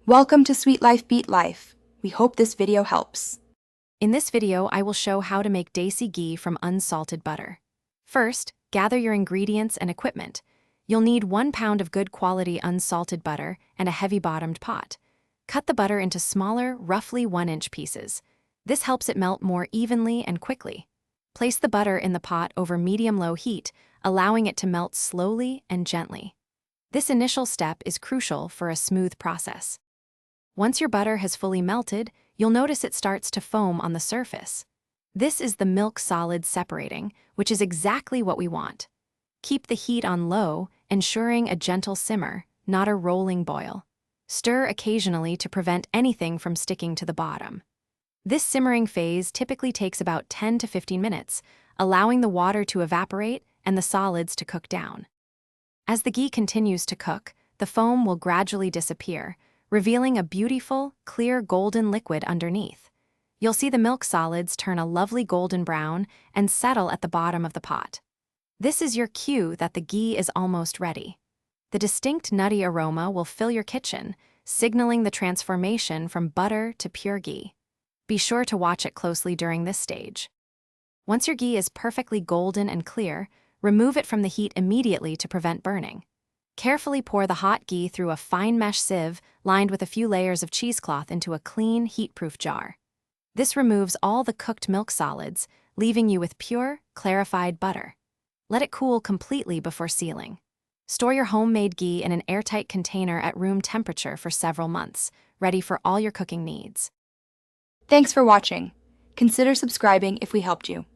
Welcome to Sweet Life Beat Life. We hope this video helps. In this video, I will show how to make Desi Ghee from unsalted butter. First, gather your ingredients and equipment. You'll need 1 pound of good quality unsalted butter and a heavy-bottomed pot. Cut the butter into smaller, roughly 1-inch pieces. This helps it melt more evenly and quickly. Place the butter in the pot over medium-low heat, allowing it to melt slowly and gently. This initial step is crucial for a smooth process. Once your butter has fully melted, you'll notice it starts to foam on the surface. This is the milk solids separating, which is exactly what we want. Keep the heat on low, ensuring a gentle simmer, not a rolling boil. Stir occasionally to prevent anything from sticking to the bottom. This simmering phase typically takes about 10 to 15 minutes, allowing the water to evaporate and the solids to cook down. As the ghee continues to cook, the foam will gradually disappear, revealing a beautiful, clear golden liquid underneath. You'll see the milk solids turn a lovely golden brown and settle at the bottom of the pot. This is your cue that the ghee is almost ready. The distinct nutty aroma will fill your kitchen, signaling the transformation from butter to pure ghee. Be sure to watch it closely during this stage. Once your ghee is perfectly golden and clear, remove it from the heat immediately to prevent burning. Carefully pour the hot ghee through a fine mesh sieve lined with a few layers of cheesecloth into a clean, heat-proof jar. This removes all the cooked milk solids, leaving you with pure, clarified butter. Let it cool completely before sealing. Store your homemade ghee in an airtight container at room temperature for several months, ready for all your cooking needs. Thanks for watching. Consider subscribing if we helped you.